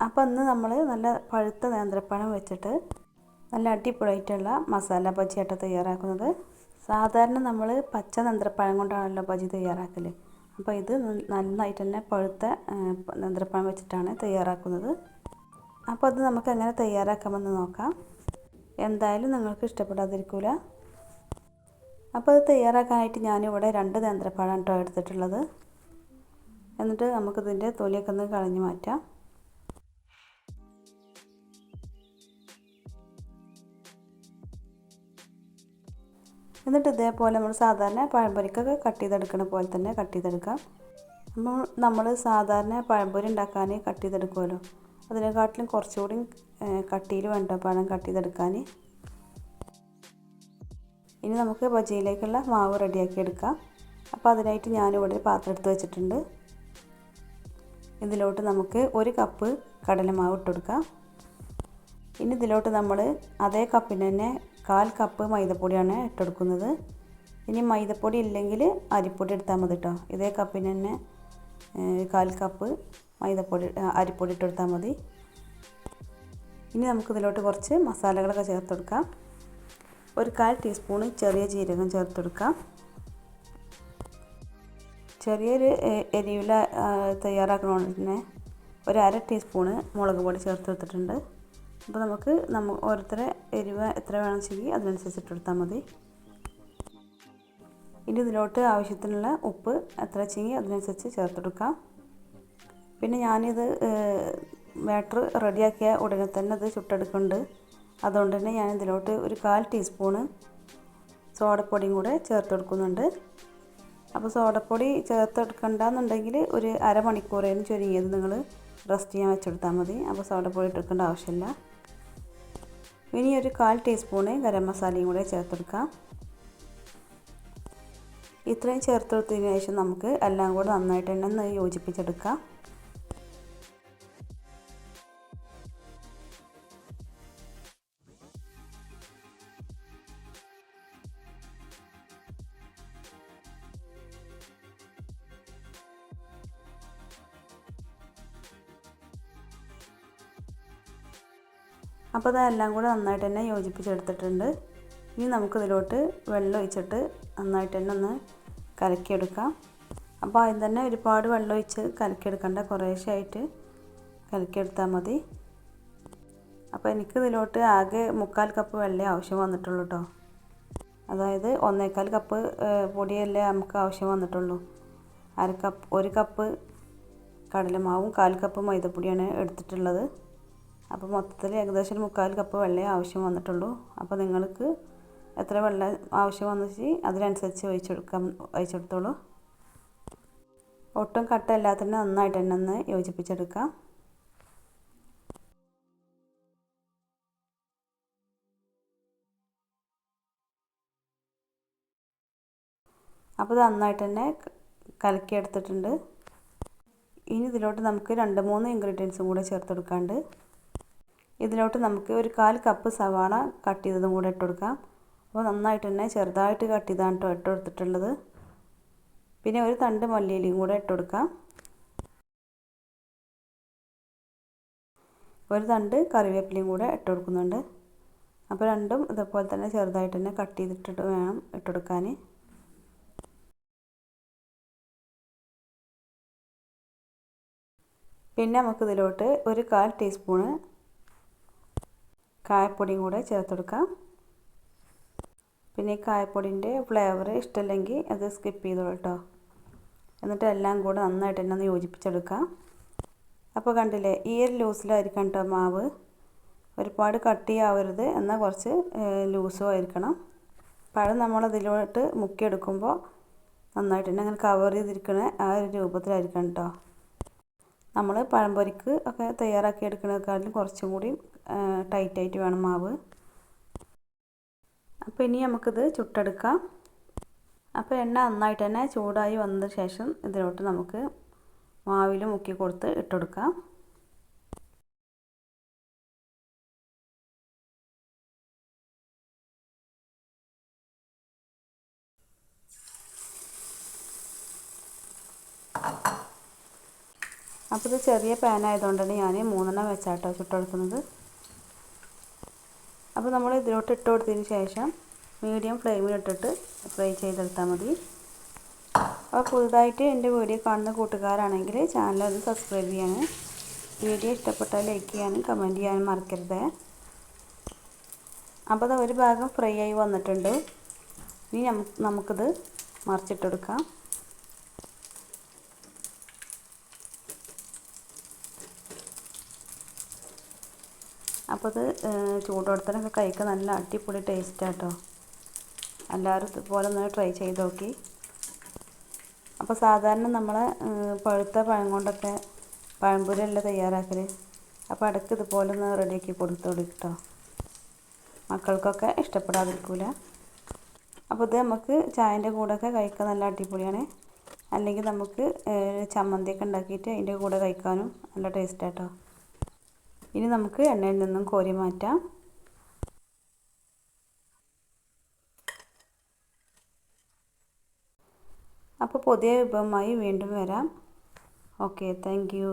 അപ്പോൾ ഇന്ന് നമ്മൾ നല്ല പഴുത്ത നേന്ത്രപ്പഴം വെച്ചിട്ട് നല്ല അടിപൊളിയായിട്ടുള്ള മസാല ബജിയായിട്ട് തയ്യാറാക്കുന്നത്. സാധാരണ നമ്മൾ പച്ച നേന്ത്രപ്പഴം കൊണ്ടാണല്ലോ ബജി തയ്യാറാക്കൽ. അപ്പോൾ ഇത് നന്നായിട്ട് തന്നെ പഴുത്ത നേന്ത്രപ്പഴം വെച്ചിട്ടാണ് തയ്യാറാക്കുന്നത്. അപ്പോൾ അത് നമുക്ക് എങ്ങനെ തയ്യാറാക്കാമെന്ന് നോക്കാം. എന്തായാലും നിങ്ങൾക്ക് ഇഷ്ടപ്പെടാതിരിക്കില്ല. അപ്പോൾ അത് തയ്യാറാക്കാനായിട്ട് ഞാനിവിടെ 2 നേന്ത്രപ്പഴം കേട്ടോ എടുത്തിട്ടുള്ളത്. എന്നിട്ട് നമുക്കിതിൻ്റെ തൊലിയൊക്കെ ഒന്ന് കളഞ്ഞ് മാറ്റാം. എന്നിട്ട് ഇതേപോലെ നമ്മൾ സാധാരണ പഴംപൊരിക്കൊക്കെ കട്ട് ചെയ്തെടുക്കുന്ന പോലെ തന്നെ കട്ട് ചെയ്തെടുക്കാം. നമ്മൾ സാധാരണ പഴംപൊരി ഉണ്ടാക്കാൻ കട്ട് ചെയ്തെടുക്കുമല്ലോ, അതിനെക്കാട്ടിലും കുറച്ചുകൂടി കട്ടിയിൽ വേണ്ട പഴം കട്ട് ചെയ്തെടുക്കാൻ. ഇനി നമുക്ക് ബജിയിലേക്കുള്ള മാവ് റെഡിയാക്കി എടുക്കാം. അപ്പോൾ അതിനായിട്ട് ഞാനിവിടെ പാത്രം എടുത്ത് വെച്ചിട്ടുണ്ട്. ഇതിലോട്ട് നമുക്ക് 1 കപ്പ് കടലമാവ് ഇട്ട് കൊടുക്കാം. ഇനി ഇതിലോട്ട് നമ്മൾ അതേ കപ്പിന് തന്നെ 1/4 കപ്പ് മൈദപ്പൊടിയാണ് ഇട്ടെടുക്കുന്നത്. ഇനി മൈദപ്പൊടി ഇല്ലെങ്കിൽ അരിപ്പൊടി എടുത്താൽ മതി കേട്ടോ. ഇതേ കപ്പിന് തന്നെ 1/4 കപ്പ് അരിപ്പൊടി ഇട്ടെടുത്താൽ മതി. ഇനി നമുക്കിതിലോട്ട് കുറച്ച് മസാലകളൊക്കെ ചേർത്ത് കൊടുക്കാം. 1/4 ടീസ്പൂണ് ചെറിയ ജീരകം ചേർത്ത് കൊടുക്കാം. ചെറിയൊരു എരിവില തയ്യാറാക്കണോണ്ട് തന്നെ 1/2 ടീസ്പൂണ് മുളക് പൊടി ചേർത്ത് കൊടുത്തിട്ടുണ്ട്. അപ്പോൾ നമുക്ക് ഓരോരുത്തരെ എരിവ് എത്ര വേണമെന്ന് വെച്ചെങ്കിൽ അതിനനുസരിച്ച് ഇട്ടെടുത്താൽ മതി. ഇനി ഇതിലോട്ട് ആവശ്യത്തിനുള്ള ഉപ്പ് എത്ര വെച്ചെങ്കിൽ അതിനനുസരിച്ച് ചേർത്തെടുക്കാം. പിന്നെ ഞാനിത് ബാറ്റർ റെഡിയാക്കിയ ഉടനെ തന്നെ അത് ചുട്ടെടുക്കുന്നുണ്ട്. അതുകൊണ്ട് തന്നെ ഞാൻ ഇതിലോട്ട് 1/4 ടീസ്പൂണ് സോഡപ്പൊടിയും കൂടെ ചേർത്ത് കൊടുക്കുന്നുണ്ട്. അപ്പോൾ സോഡപ്പൊടി ചേർത്തെടുക്കണ്ടെന്നുണ്ടെങ്കിൽ ഒരു അരമണിക്കൂറേന് ചുരുങ്ങിയത് നിങ്ങൾ റെസ്റ്റ് ചെയ്യാൻ വെച്ചെടുത്താൽ മതി. അപ്പോൾ സോഡപ്പൊടി ഇട്ടെടുക്കേണ്ട ആവശ്യമില്ല. ഇനി 1/4 ടീസ്പൂണ് ഗരം മസാലയും കൂടെ ചേർത്തെടുക്കാം. ഇത്രയും ചേർത്തെടുത്തതിന് ശേഷം നമുക്ക് എല്ലാം കൂടെ നന്നായിട്ട് തന്നെ ഒന്ന് യോജിപ്പിച്ചെടുക്കാം. അപ്പോൾ അതെല്ലാം കൂടെ നന്നായിട്ട് തന്നെ യോജിപ്പിച്ചെടുത്തിട്ടുണ്ട്. ഇനി നമുക്കിതിലോട്ട് വെള്ളം ഒഴിച്ചിട്ട് നന്നായിട്ട് തന്നെ ഒന്ന് കലക്കിയെടുക്കാം. അപ്പോൾ ആദ്യം തന്നെ ഒരുപാട് വെള്ളം ഒഴിച്ച് കലക്കിയെടുക്കണ്ട, കുറേശ്ശായിട്ട് കലക്കിയെടുത്താൽ മതി. അപ്പോൾ എനിക്കിതിലോട്ട് ആകെ 3/4 കപ്പ് വെള്ളമേ ആവശ്യം വന്നിട്ടുള്ളൂ കേട്ടോ. അതായത് 1/4 കപ്പ് പൊടിയല്ലേ നമുക്ക് ആവശ്യം വന്നിട്ടുള്ളൂ. 1 കപ്പ് കടലമാവും 1/4 കപ്പ് മൈദപ്പൊടിയാണ് എടുത്തിട്ടുള്ളത്. അപ്പോൾ മൊത്തത്തിൽ ഏകദേശം 3/4 കപ്പ് വെള്ളമേ ആവശ്യം വന്നിട്ടുള്ളൂ. അപ്പോൾ നിങ്ങൾക്ക് എത്ര വെള്ളം ആവശ്യം വന്നു വെച്ചാൽ അതിനനുസരിച്ച് ഒഴിച്ചെടുത്തോളൂ. ഒട്ടും കട്ടയില്ലാതെ തന്നെ നന്നായിട്ട് തന്നെ ഒന്ന് യോജിപ്പിച്ചെടുക്കാം. അപ്പോൾ ഇത് നന്നായിട്ട് തന്നെ കലക്കിയെടുത്തിട്ടുണ്ട്. ഇനി ഇതിലോട്ട് നമുക്ക് 2-3 ഇൻഗ്രീഡിയൻസും കൂടെ ചേർത്തെടുക്കാണ്ട്. ഇതിലോട്ട് നമുക്ക് 1/4 കപ്പ് സവാള കട്ട് ചെയ്തതും കൂടെ ഇട്ട് കൊടുക്കാം. അപ്പോൾ നന്നായിട്ട് തന്നെ ചെറുതായിട്ട് കട്ട് ചെയ്താണ് കേട്ടോ ഇട്ട് കൊടുത്തിട്ടുള്ളത്. പിന്നെ ഒരു തണ്ട് മല്ലിയിലയും കൂടെ ഇട്ട് കൊടുക്കാം. ഒരു തണ്ട് കറിവേപ്പിലയും കൂടെ ഇട്ട് കൊടുക്കുന്നുണ്ട്. അപ്പോൾ രണ്ടും ഇതേപോലെ തന്നെ ചെറുതായിട്ട് തന്നെ കട്ട് ചെയ്തിട്ടിട്ട് വേണം ഇട്ട് കൊടുക്കാൻ. പിന്നെ നമുക്കിതിലോട്ട് 1/4 ടീസ്പൂണ് കായപ്പൊടിയും കൂടെ ചേർത്തെടുക്കാം. പിന്നെ ഈ കായപ്പൊടിൻ്റെ ഫ്ലേവർ ഇഷ്ടമില്ലെങ്കിൽ അത് സ്കിപ്പ് ചെയ്തോളൂ കേട്ടോ. എന്നിട്ട് എല്ലാം കൂടെ നന്നായിട്ട് തന്നെ ഒന്ന് യോജിപ്പിച്ചെടുക്കാം. അപ്പോൾ കണ്ടില്ലേ, ഈ ഒരു ലൂസിലായിരിക്കണം കേട്ടോ മാവ്. ഒരുപാട് കട്ടിയാവരുത്, എന്നാൽ കുറച്ച് ലൂസും ആയിരിക്കണം. പഴം നമ്മളതിലോട്ട് മുക്കിയെടുക്കുമ്പോൾ നന്നായിട്ട് തന്നെ അങ്ങനെ കവർ ചെയ്തിരിക്കണ ആ ഒരു രൂപത്തിലായിരിക്കണം കേട്ടോ. നമ്മൾ പഴംപൊരിക്ക് ഒക്കെ തയ്യാറാക്കി എടുക്കുന്നതിനേക്കാളും കുറച്ചും കൂടി ടൈറ്റായിട്ട് വേണം മാവ്. അപ്പോൾ ഇനി നമുക്കിത് ചുട്ടെടുക്കാം. അപ്പോൾ എണ്ണ നന്നായിട്ട് തന്നെ ചൂടായി വന്നതിന് ശേഷം ഇതിലോട്ട് നമുക്ക് മാവിൽ മുക്കി കൊടുത്ത് ഇട്ടെടുക്കാം. അപ്പോൾ ഇത് ചെറിയ പാൻ ആയതുകൊണ്ടാണ് ഞാൻ 3 വെച്ചാട്ടോ ചുട്ടെടുക്കുന്നത്. അപ്പോൾ നമ്മൾ ഇതിലോട്ട് ഇട്ട് കൊടുത്തതിന് ശേഷം മീഡിയം ഫ്ലെയിമിലിട്ടിട്ട് ഫ്രൈ ചെയ്തെടുത്താൽ മതി. അപ്പോൾ പുതുതായിട്ട് എൻ്റെ വീഡിയോ കാണുന്ന കൂട്ടുകാരാണെങ്കിൽ ചാനൽ ഒന്ന് സബ്സ്ക്രൈബ് ചെയ്യാനും വീഡിയോ ഇഷ്ടപ്പെട്ടാൽ ലൈക്ക് ചെയ്യാനും കമൻറ്റ് ചെയ്യാനും മറക്കരുത്. അപ്പോൾ അത് ഒരു ഭാഗം ഫ്രൈ ആയി വന്നിട്ടുണ്ട്. ഇനി നമുക്കിത് മറിച്ചിട്ടെടുക്കാം. അപ്പോൾ ഇത് ചൂടോടത്തിനൊക്കെ കഴിക്കാൻ നല്ല അടിപൊളി ടേസ്റ്റാട്ടോ. എല്ലാവരും ഇതുപോലെ ഒന്ന് ട്രൈ ചെയ്ത് നോക്കി. അപ്പോൾ സാധാരണ നമ്മളെ പഴുത്ത പഴം കൊണ്ടൊക്കെ പഴംപൊരിയല്ല തയ്യാറാക്കൽ. അപ്പോൾ ഇടയ്ക്ക് ഇതുപോലെ ഒന്ന് റെഡിയാക്കി കൊടുത്തു കേട്ടോ. മക്കൾക്കൊക്കെ ഇഷ്ടപ്പെടാതിരിക്കില്ല. അപ്പോൾ ഇത് നമുക്ക് ചായൻ്റെ കൂടെയൊക്കെ കഴിക്കാൻ നല്ല അടിപൊളിയാണ്. അല്ലെങ്കിൽ നമുക്ക് ചമ്മന്തിയൊക്കെ ഉണ്ടാക്കിയിട്ട് അതിൻ്റെ കൂടെ കഴിക്കാനും നല്ല ടേസ്റ്റാട്ടോ. ഇനി നമുക്ക് എണ്ണയിൽ നിന്നും കോരി മാറ്റാം. അപ്പോൾ പുതിയ വിഭവമായി വീണ്ടും വരാം. Okay, thank you.